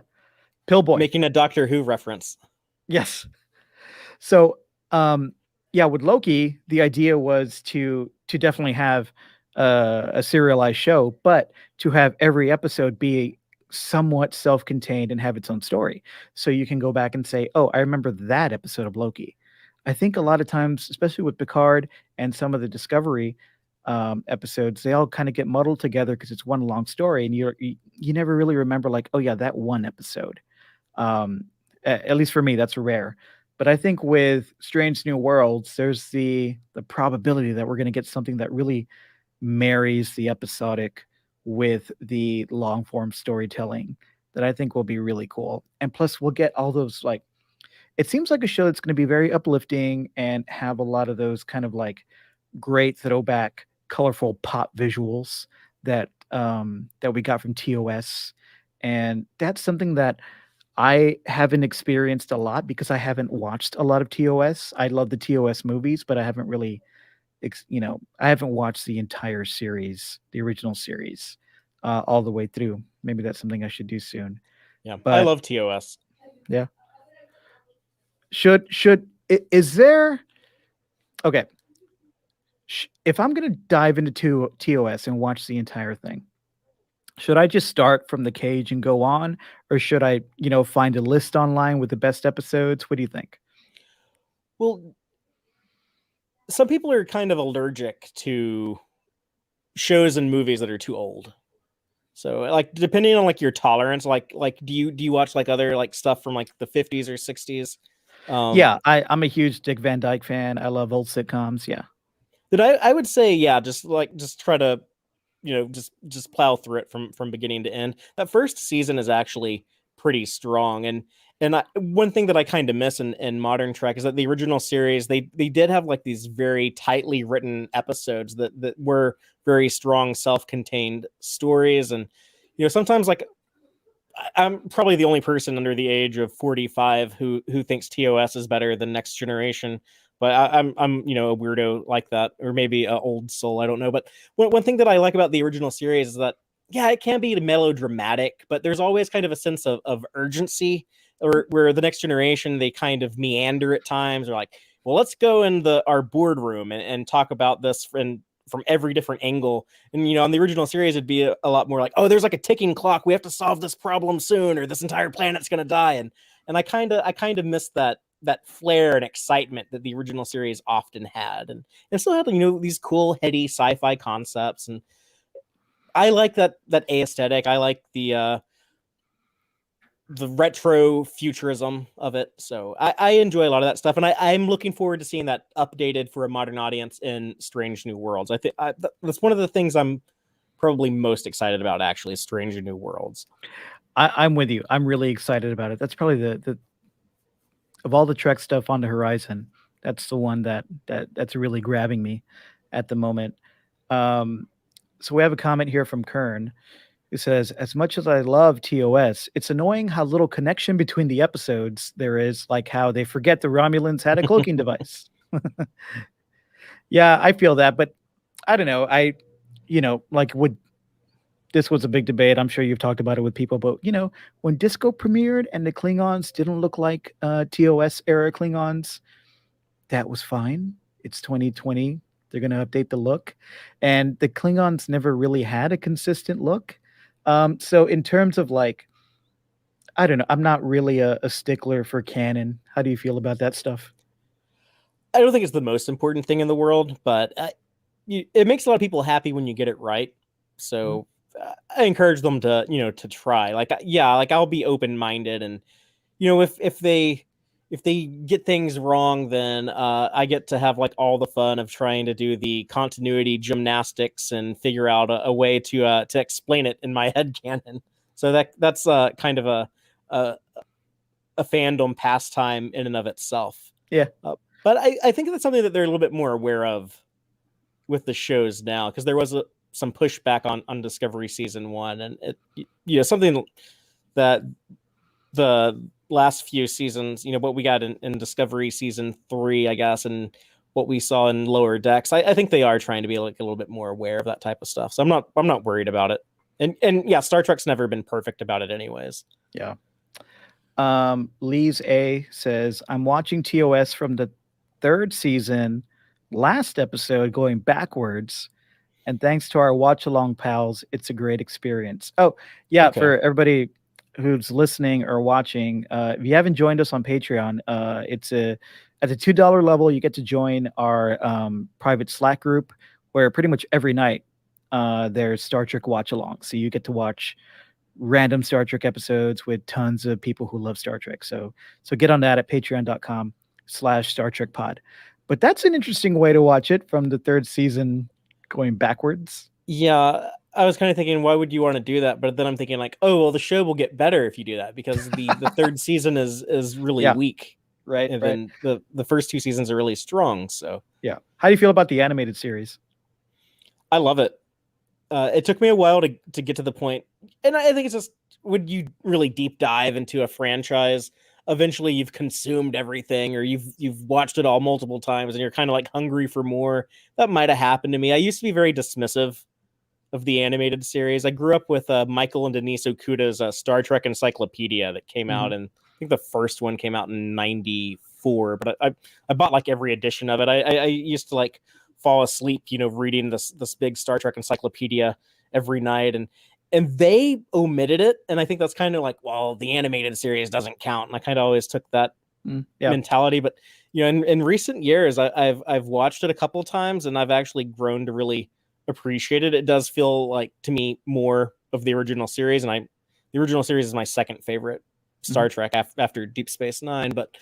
Pillboy. Making a Doctor Who reference. Yes. So, with Loki, the idea was to definitely have a serialized show, but to have every episode be somewhat self-contained and have its own story. So you can go back and say, oh, I remember that episode of Loki. I think a lot of times, especially with Picard and some of the Discovery episodes, they all kind of get muddled together because it's one long story, and you never really remember like, oh yeah, that one episode. At least for me, that's rare. But I think with Strange New Worlds, there's the probability that we're going to get something that really marries the episodic with the long form storytelling that I think will be really cool. And plus we'll get all those, like, it seems like a show that's going to be very uplifting and have a lot of those kind of like great throwback, colorful pop visuals that we got from TOS. And that's something that I haven't experienced a lot because I haven't watched a lot of TOS. I love the TOS movies, but I haven't really, I haven't watched the entire series, the original series, all the way through. Maybe that's something I should do soon. Yeah, but I love TOS. Yeah. Is there? Okay. If I'm gonna dive into TOS and watch the entire thing, should I just start from the cage and go on, or should I, find a list online with the best episodes? What do you think? Well, some people are kind of allergic to shows and movies that are too old. So, like, depending on like your tolerance, like do you watch like other like stuff from like the 50s or 60s? Yeah, I'm a huge Dick Van Dyke fan. I love old sitcoms. Yeah. But I would say, yeah, just try to, just plow through it from beginning to end. That first season is actually pretty strong. And one thing that I kind of miss in modern Trek is that the original series, they did have like these very tightly written episodes that were very strong, self-contained stories. And, sometimes like I'm probably the only person under the age of 45 who thinks TOS is better than Next Generation. But I'm a weirdo like that, or maybe an old soul. I don't know. But one thing that I like about the original series is that, yeah, it can be melodramatic, but there's always kind of a sense of urgency, or where the Next Generation, they kind of meander at times. Or like, well, let's go in our boardroom and talk about this and from every different angle. And on the original series, it'd be a lot more like, oh, there's like a ticking clock. We have to solve this problem soon, or this entire planet's gonna die. And I kind of miss that flair and excitement that the original series often had, and still had these cool heady sci-fi concepts. And I like that aesthetic. I like the retro futurism of it. So I enjoy a lot of that stuff, and I'm looking forward to seeing that updated for a modern audience in Strange New Worlds. I think that's one of the things I'm probably most excited about, actually, is Strange New Worlds. I'm with you. I'm really excited about it. That's probably the of all the Trek stuff on the horizon, that's the one that's really grabbing me at the moment. So we have a comment here from Kern, who says, as much as I love TOS, it's annoying how little connection between the episodes there is, like how they forget the Romulans had a cloaking device. Yeah, I feel that, but I don't know. This was a big debate. I'm sure you've talked about it with people, but when Disco premiered and the Klingons didn't look like TOS era Klingons, that was fine. It's 2020. They're going to update the look, and the Klingons never really had a consistent look. So in terms of I don't know, I'm not really a stickler for canon. How do you feel about that stuff? I don't think it's the most important thing in the world, but it makes a lot of people happy when you get it right. So I encourage them to, to try. I'll be open-minded, and if they get things wrong, then I get to have all the fun of trying to do the continuity gymnastics and figure out a way to explain it in my head canon. So that's kind of a fandom pastime in and of itself. Yeah. But I think that's something that they're a little bit more aware of with the shows now, because there was some pushback on Discovery season 1, and it something that the last few seasons, what we got in Discovery season 3, I guess, and what we saw in Lower Decks, I think they are trying to be a little bit more aware of that type of stuff. So I'm not worried about it. And yeah, Star Trek's never been perfect about it anyways. Yeah. Lee's A says, I'm watching TOS from the 3rd season, last episode going backwards, and thanks to our watch along pals, it's a great experience. Oh yeah. Okay. For everybody who's listening or watching, if you haven't joined us on Patreon, it's at the $2 level, you get to join our private Slack group, where pretty much every night there's Star Trek watch along. So you get to watch random Star Trek episodes with tons of people who love Star Trek. So get on that at patreon.com/Star Trek pod. But that's an interesting way to watch it, from the 3rd season going backwards. Yeah, I was kind of thinking, why would you want to do that? But then I'm thinking oh, well, the show will get better if you do that, because the 3rd season is really weak. Right. And then the first 2 seasons are really strong. So yeah. How do you feel about the animated series? I love it. It took me a while to get to the point, and I think it's just, when you really deep dive into a franchise, eventually you've consumed everything, or you've watched it all multiple times, and you're kind of hungry for more. That might have happened to me. I used to be very dismissive of the animated series. I grew up with Michael and Denise Okuda's Star Trek Encyclopedia that came out, and I think the first one came out in 94, but I bought every edition of it. I used to fall asleep, reading this big Star Trek Encyclopedia every night, and they omitted it, and I think that's kind of well, the animated series doesn't count, and I kind of always took that mentality. But in recent years, I've watched it a couple times, and I've actually grown to really appreciate it. It does feel to me more of the original series, and the original series is my second favorite Star Trek after Deep Space Nine. But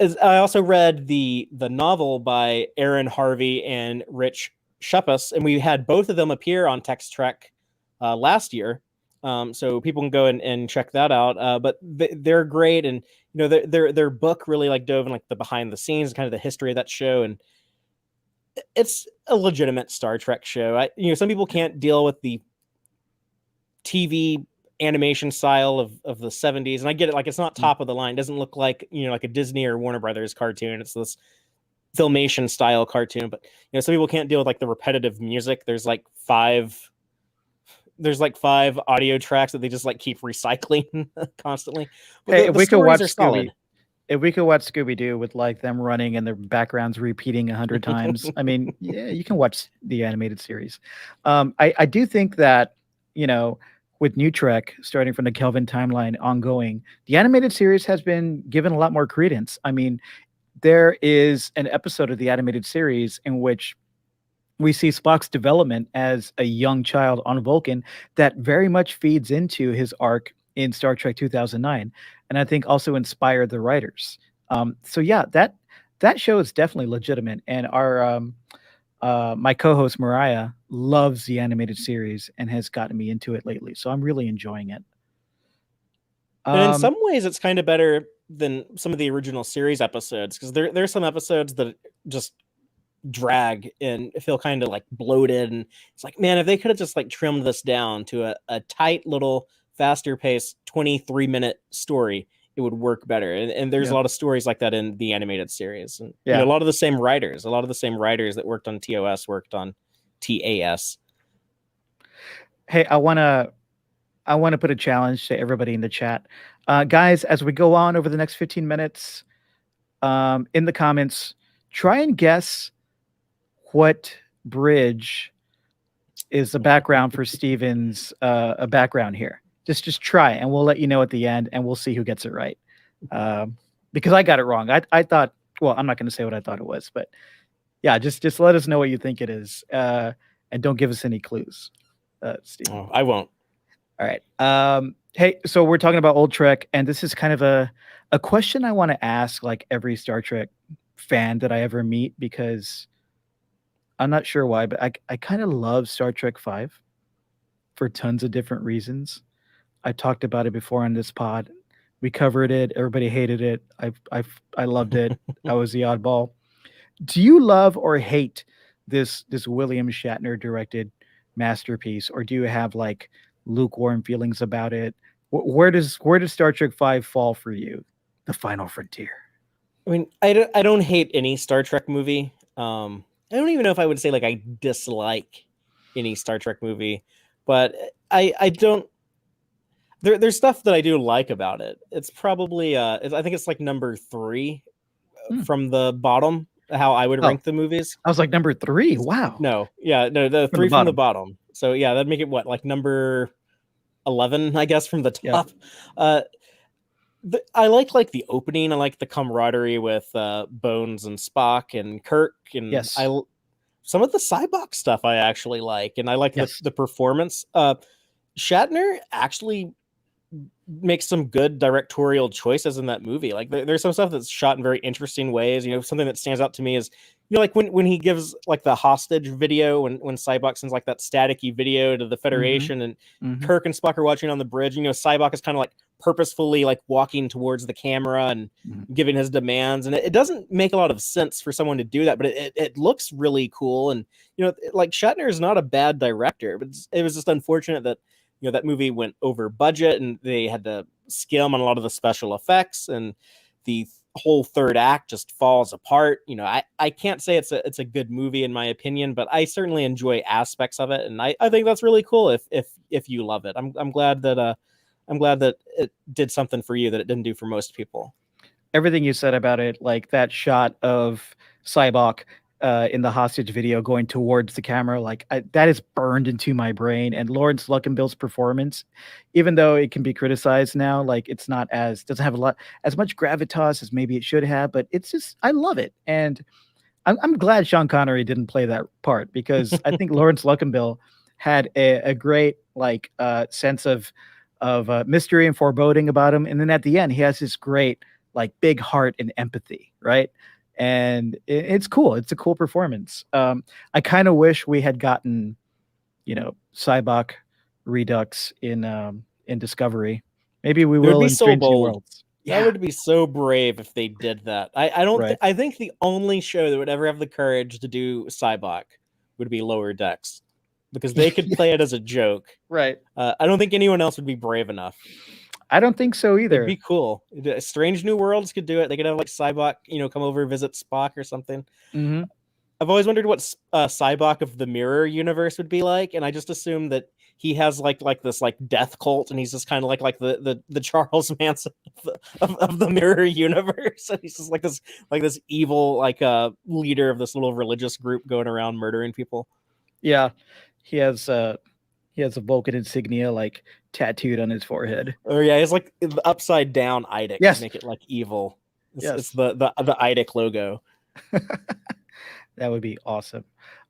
I also read the novel by Aaron Harvey and Rich Shepus, and we had both of them appear on Text Trek last year, so people can go and check that out. But they're great, and their book really dove in the behind the scenes, kind of the history of that show, and it's a legitimate Star Trek show. Some people can't deal with the TV animation style of the 70s, and I get it. It's not top of the line. It doesn't look like a Disney or Warner Brothers cartoon. It's this Filmation style cartoon. But some people can't deal with the repetitive music. There's 5 audio tracks that they just keep recycling constantly. But hey, the stories are solid. if we could watch Scooby Doo with like them running and their backgrounds repeating 100 times, I mean, yeah, you can watch the animated series. I do think that, you know, with New Trek starting from the Kelvin timeline ongoing, the animated series has been given a lot more credence. I mean, there is an episode of the animated series in which we see Spock's development as a young child on Vulcan that very much feeds into his arc in Star Trek 2009, and I think also inspired the writers. So yeah, that show is definitely legitimate, and our my co-host Mariah loves the animated series and has gotten me into it lately. So I'm really enjoying it. And in Um, some ways, it's kind of better than some of the original series episodes because there's some episodes that just drag and feel kind of like bloated. And it's like, man, if they could have just like trimmed this down to a tight little, faster paced 23-minute story, it would work better. And there's yeah, a lot of stories like that in the animated series. And yeah. a lot of the same writers, that worked on TOS worked on TAS. Hey, I want to put a challenge to everybody in the chat. Guys, as we go on over the next 15 minutes, in the comments, try and guess what bridge is the background for Steven's a background here. Just try, and we'll let you know at the end, and we'll see who gets it right. Because I got it wrong. I thought, well, I'm not going to say what I thought it was, but yeah, just let us know what you think it is, and don't give us any clues, Steven. Oh, I won't. All right. Hey, so we're talking about old Trek, and this is kind of a question I want to ask like every Star Trek fan that I ever meet because I'm not sure why, but I kind of love Star Trek 5 for tons of different reasons. I talked about it before on this pod. We covered it. Everybody hated it. I loved it. I was the oddball. Do you love or hate this William Shatner directed masterpiece, or do you have like lukewarm feelings about it? Where does Star Trek 5 fall for you? The Final Frontier. I mean, I don't hate any Star Trek movie. I don't even know if I would say like I dislike any Star Trek movie, but I don't. There's stuff that I do like about it. It's probably I think it's like number 3 Hmm. from the bottom. How I would Oh. rank the movies. I was like number 3. Wow. No, yeah, no, the From the 3 from the bottom. bottom. So yeah, that'd make it what, like number 11, I guess, from the Yeah. top. I like the opening. I like the camaraderie with Bones and Spock and Kirk, and Yes. some of the Cybok stuff I actually like, and I like Yes. the performance. Shatner actually makes some good directorial choices in that movie. Like there's some stuff that's shot in very interesting ways. Something that stands out to me is like when he gives like the hostage video, when Cybok sends like that staticky video to the Federation, and Mhm. Kirk and Spock are watching on the bridge. Cybok is kind of like purposefully like walking towards the camera and Mhm. giving his demands, and it doesn't make a lot of sense for someone to do that, but it looks really cool. And like Shatner is not a bad director, but it was just unfortunate that that movie went over budget and they had to skim on a lot of the special effects, and the whole third act just falls apart. I can't say it's a good movie in my opinion, but I certainly enjoy aspects of it, and I think that's really cool if you love it. I'm glad that it did something for you that it didn't do for most people. Everything you said about it, like that shot of Cybok in the hostage video going towards the camera, like that is burned into my brain. And Lawrence Luckenbill's performance, even though it can be criticized now, like it's not doesn't have as much gravitas as maybe it should have, but it's just, I love it. And I'm glad Sean Connery didn't play that part, because I think Lawrence Luckenbill had a great like sense of mystery and foreboding about him. And then at the end, he has this great like big heart and empathy, right? And it's cool. It's a cool performance. I kind of wish we had gotten, Cybok Redux in Discovery. Maybe we It would will be in so Strange New bold. Worlds. That would be so brave if they did that. I don't. Right. I think the only show that would ever have the courage to do Cybok would be Lower Decks, because they could play it as a joke. Right. I don't think anyone else would be brave enough. I don't think so either. It'd be cool. Strange New Worlds could do it. They could have like Cybok, come over visit Spock or something. Mhm. I've always wondered what Cybok of the Mirror universe would be like, and I just assumed that he has like this like death cult, and he's just kind of like the Charles Manson of the mirror universe. And he's just like this evil leader of this little religious group going around murdering people. Yeah, he has a Vulcan insignia like tattooed on his forehead. Oh yeah, he's like the upside down IDIC Yes. to make it like evil. Yes. It's the IDIC logo. That would be awesome.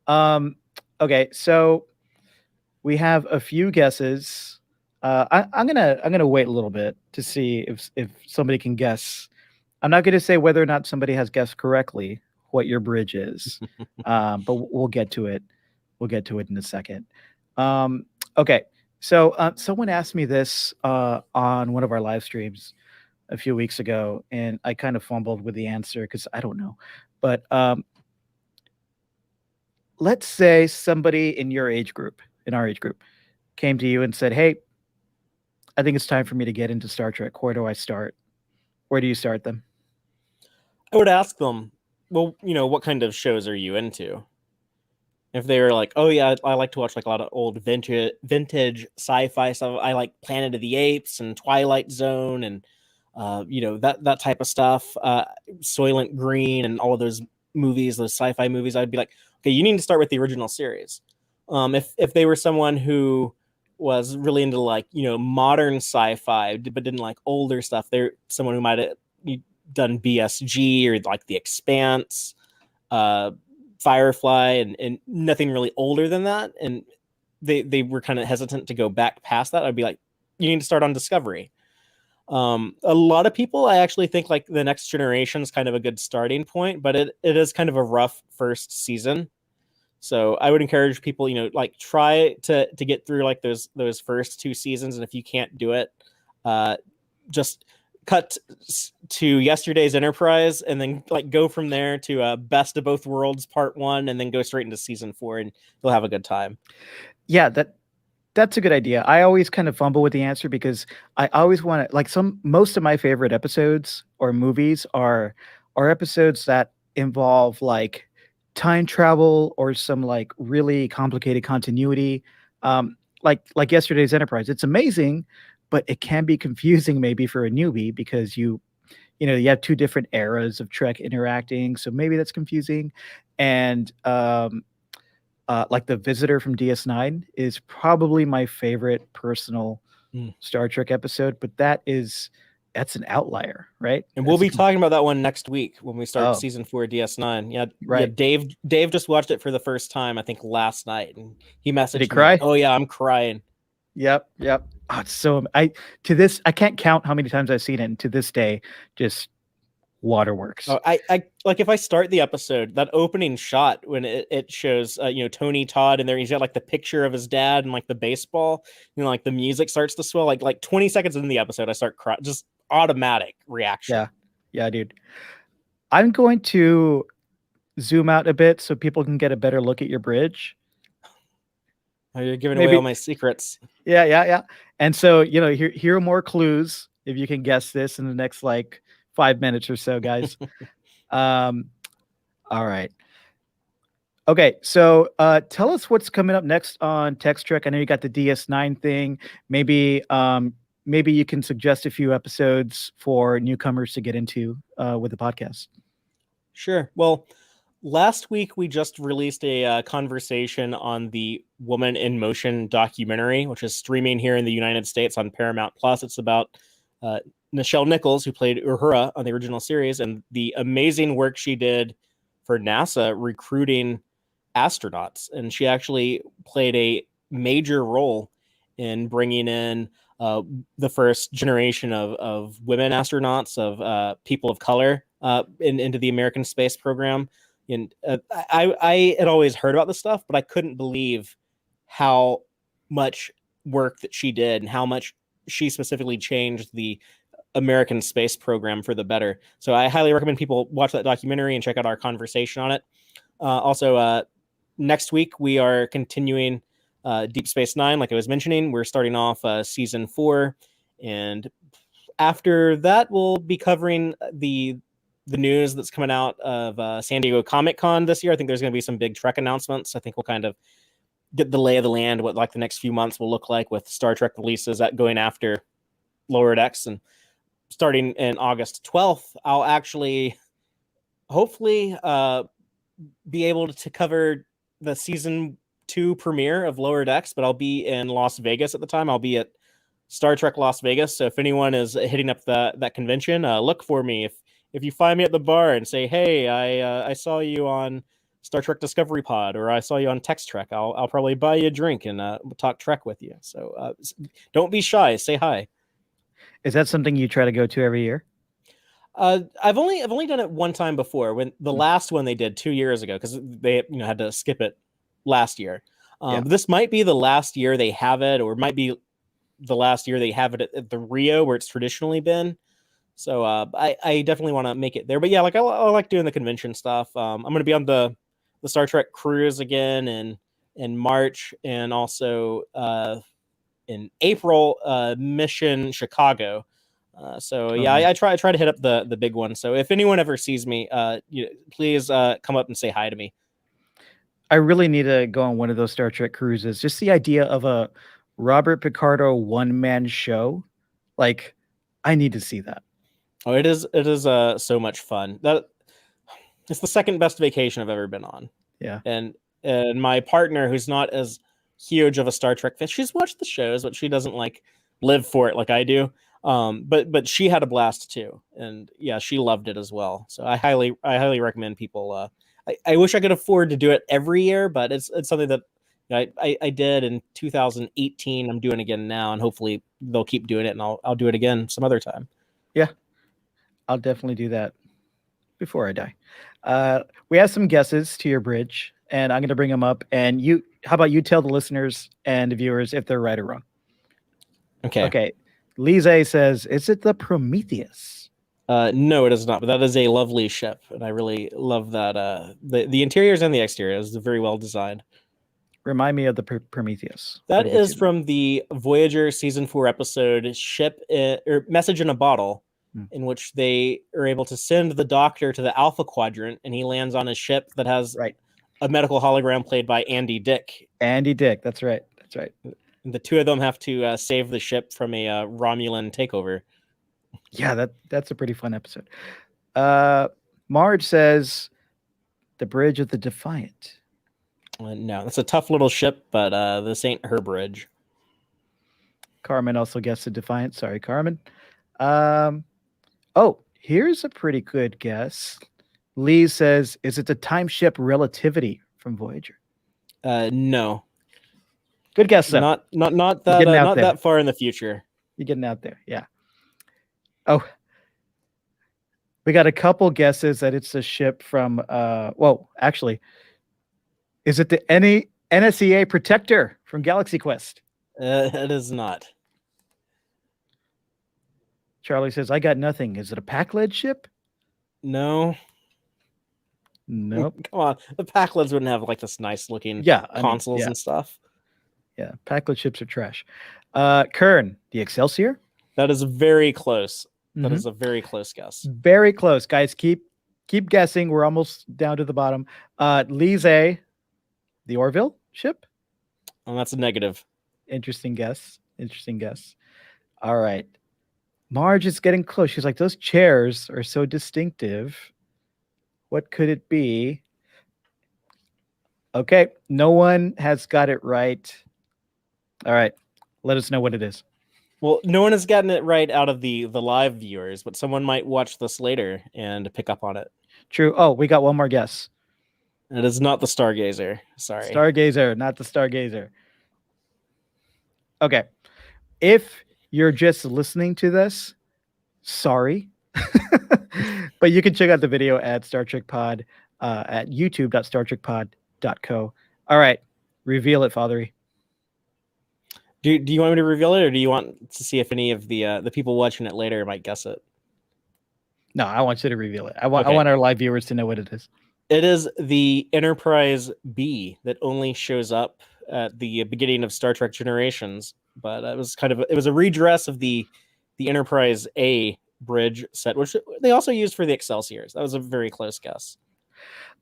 Okay, so we have a few guesses. I'm gonna wait a little bit to see if somebody can guess. I'm not gonna say whether or not somebody has guessed correctly what your bridge is, but we'll get to it. We'll get to it in a second. Okay, so someone asked me this on one of our live streams a few weeks ago, and I kind of fumbled with the answer because I don't know. But let's say somebody in your age group, in our age group, came to you and said, "Hey, I think it's time for me to get into Star Trek. Where do I start? Where do you start them?" I would ask them, well, what kind of shows are you into? If they were like, oh yeah, I like to watch like a lot of old vintage sci-fi stuff. I like Planet of the Apes and Twilight Zone and that type of stuff. Soylent Green and all of those movies, those sci-fi movies. I'd be like, okay, you need to start with the original series. If they were someone who was really into like modern sci-fi but didn't like older stuff, they're someone who might have done BSG or like The Expanse, Firefly, and nothing really older than that, and they were kind of hesitant to go back past that. I'd be like, you need to start on Discovery. A lot of people, I actually think like The Next Generation is kind of a good starting point, but it is kind of a rough first season. So I would encourage people, like try to get through like those first two seasons, and if you can't do it, just cut to Yesterday's Enterprise, and then like go from there to Best of Both Worlds Part 1, and then go straight into season 4, and you'll have a good time. Yeah, that's a good idea. I always kind of fumble with the answer because I always want to like most of my favorite episodes or movies are episodes that involve like time travel or some like really complicated continuity. Like Yesterday's Enterprise. It's amazing, but it can be confusing maybe for a newbie because you have two different eras of Trek interacting, so maybe that's confusing. And like The Visitor from DS9 is probably my favorite personal Star Trek episode, but that's an outlier, right? And we'll be talking about that one next week when we start Oh. season 4 DS9. Yeah, Right. Yeah, Dave just watched it for the first time, I think last night, and he messaged Did he me cry? like, oh yeah, I'm crying. Yep. Oh, it's so I can't count how many times I've seen it, and to this day, just waterworks. Oh, I like if I start the episode, that opening shot when it shows Tony Todd in there, he's got like the picture of his dad and like the baseball, like the music starts to swell. Like 20 seconds into the episode, I start crying. Just automatic reaction. Yeah, dude. I'm going to zoom out a bit so people can get a better look at your bridge. Oh, you're giving away all my secrets. Yeah. And so, here are more clues if you can guess this in the next like 5 minutes or so, guys. All right. Okay, so tell us what's coming up next on Text Trek. I know you got the DS9 thing. Maybe you can suggest a few episodes for newcomers to get into with the podcast. Sure. Well, last week we just released a conversation on the Woman in Motion documentary, which is streaming here in the United States on Paramount Plus. It's about Nichelle Nichols, who played Uhura on the original series, and the amazing work she did for NASA recruiting astronauts. And she actually played a major role in bringing in the first generation of women astronauts, of people of color into the American space program. And I had always heard about this stuff, but I couldn't believe how much work that she did and how much she specifically changed the American space program for the better. So I highly recommend people watch that documentary and check out our conversation on it. Also, next week we are continuing Deep Space Nine, like I was mentioning. We're starting off season 4, and after that we'll be covering the news that's coming out of San Diego Comic-Con this year. I think there's going to be some big Trek announcements. I think we'll kind of get the lay of the land, what like the next few months will look like with Star Trek releases that going after Lower Decks. And starting in August 12th, I'll actually hopefully be able to cover the season 2 premiere of Lower Decks, but I'll be in Las Vegas at the time. I'll be at Star Trek Las Vegas. So if anyone is hitting up that convention, look for me. If you find me at the bar and say, "Hey, I saw you on Star Trek Discovery Pod," or "I saw you on Text Trek," I'll probably buy you a drink and talk Trek with you. So don't be shy. Say hi. Is that something you try to go to every year? I've only done it one time before, when the last one they did 2 years ago, because they had to skip it last year. This might be the last year they have it, or might be the last year they have it at the Rio where it's traditionally been. So I definitely want to make it there. But yeah, like I like doing the convention stuff. I'm going to be on the Star Trek cruise again in March, and also in April, Mission Chicago. So yeah, I try to hit up the big one. So if anyone ever sees me, please come up and say hi to me. I really need to go on one of those Star Trek cruises. Just the idea of a Robert Picardo one-man show, like, I need to see that. Oh, it is so much fun. That it's the second best vacation I've ever been on. Yeah. And my partner, who's not as huge of a Star Trek fan, she's watched the shows, but she doesn't like live for it like I do. But she had a blast too, and yeah, she loved it as well. So I highly recommend people. I wish I could afford to do it every year, but it's something that I did in 2018. I'm doing again now, and hopefully they'll keep doing it, and I'll do it again some other time. Yeah, I'll definitely do that before I die. We have some guesses to your bridge, and I'm going to bring them up. And how about you tell the listeners and the viewers if they're right or wrong? Okay. Lise says, "Is it the Prometheus?" No, it is not. But that is a lovely ship, and I really love that. The interiors and the exteriors is very well designed. Remind me of the Prometheus. That is from the Voyager season 4 episode "Ship" or "Message in a Bottle," in which they are able to send the Doctor to the Alpha Quadrant, and he lands on a ship that has a medical hologram played by Andy Dick. Andy Dick, that's right. That's right. And the two of them have to save the ship from a Romulan takeover. Yeah, that's a pretty fun episode. Marge says, "The Bridge of the Defiant." No, that's a tough little ship, but this ain't her bridge. Carmen also guessed the Defiant. Sorry, Carmen. Oh, here's a pretty good guess. Lee says, "Is it the time ship Relativity from Voyager?" No. Good guess, though. Not that far in the future. You're getting out there, yeah. Oh, we got a couple guesses that it's a ship from. Well, actually, is it the NSEA Protector from Galaxy Quest? It is not. Charlie says, "I got nothing. Is it a Pac-Led ship?" No. Nope. Come on, the Pac-Leds wouldn't have like this nice looking consoles and stuff. Yeah, Pac-Led ships are trash. Kern, the Excelsior? That is very close. That is a very close guess. Very close, guys. Keep guessing. We're almost down to the bottom. Lise, the Orville ship? Oh, that's a negative. Interesting guess. All right. Marge is getting close. She's like, those chairs are so distinctive. What could it be? Okay, no one has got it right. All right, let us know what it is. Well, no one has gotten it right out of the live viewers, but someone might watch this later and pick up on it. True. Oh, we got one more guess. It is not the Stargazer. Sorry. Stargazer, not the Stargazer. Okay. If you're just listening to this, sorry. But you can check out the video at Star Trek Pod at youtube.startrekpod.co. All right. Reveal it, Fathery. Do you want me to reveal it, or do you want to see if any of the people watching it later might guess it? No, I want you to reveal it. I want our live viewers to know what it is. It is the Enterprise B that only shows up at the beginning of Star Trek Generations, but it was a redress of the Enterprise A bridge set, which they also used for the Excelsiors. That was a very close guess.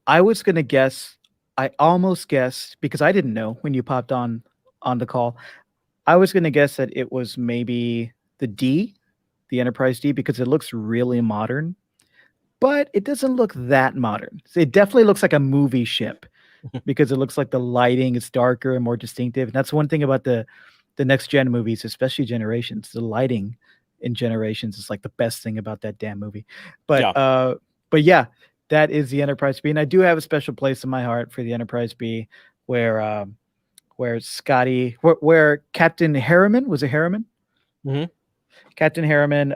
I was going to guess I almost guessed, because I didn't know when you popped on the call. I was going to guess that it was maybe the D, the Enterprise D, because it looks really modern, but it doesn't look that modern. It definitely looks like a movie ship because it looks like the lighting is darker and more distinctive. And that's one thing about the next gen movies, especially Generations. The lighting in Generations is like the best thing about that damn movie. But Yeah. but yeah, that is the Enterprise B, and I do have a special place in my heart for the Enterprise B, where Scotty, where Captain Harriman, was it Harriman? Mhm. Captain Harriman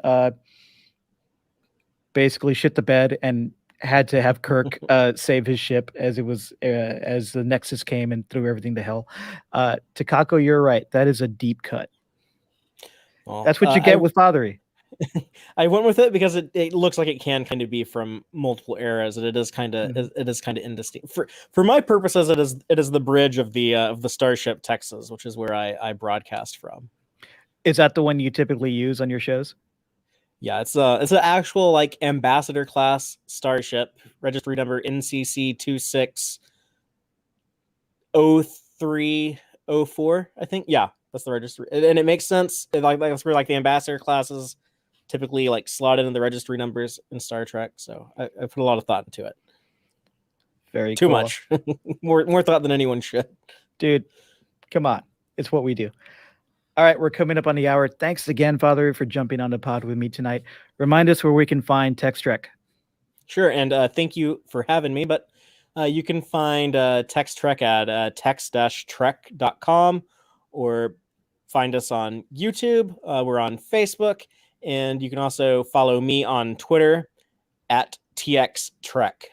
basically shit the bed and had to have Kirk save his ship as it was as the Nexus came and threw everything to hell. Takako, you're right. That is a deep cut. Well, That's what you get with Fathery. I went with it because it looks like it can kind of be from multiple eras, and it is kind of Mhm. it is kind of indistinct. For my purposes, it is the bridge of the Starship Texas, which is where I broadcast from. Is that the one you typically use on your shows? Yeah, it's an actual like ambassador class starship, registry number NCC 260304. I think. Yeah, that's the registry, and it makes sense. That's where like the ambassador classes typically like slotted in the registry numbers in Star Trek. So I put a lot of thought into it. Very Too cool. much, more thought than anyone should. Dude, come on. It's what we do. All right, we're coming up on the hour. Thanks again, Father, for jumping on the pod with me tonight. Remind us where we can find Text Trek. Sure, and thank you for having me. But you can find Text Trek at text-trek.com, or find us on YouTube. We're on Facebook, and you can also follow me on Twitter at TXTrek.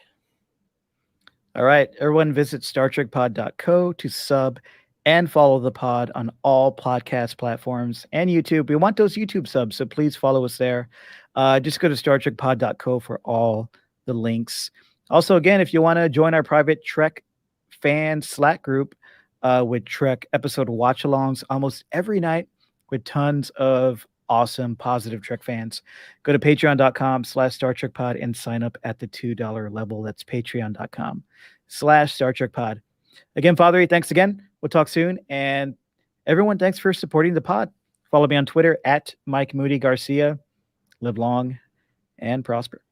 All right, everyone visit StarTrekPod.co to sub and follow the pod on all podcast platforms and YouTube. We want those YouTube subs, so please follow us there. Just go to StarTrekPod.co for all the links. Also, again, if you want to join our private Trek fan Slack group with Trek episode watch-alongs almost every night with tons of awesome, positive Trek fans, go to patreon.com/Star Trek Pod and sign up at the $2 level. That's patreon.com/Star Trek Pod. Again, Father, thanks again. We'll talk soon. And everyone, thanks for supporting the pod. Follow me on Twitter at Mike Moody Garcia. Live long and prosper.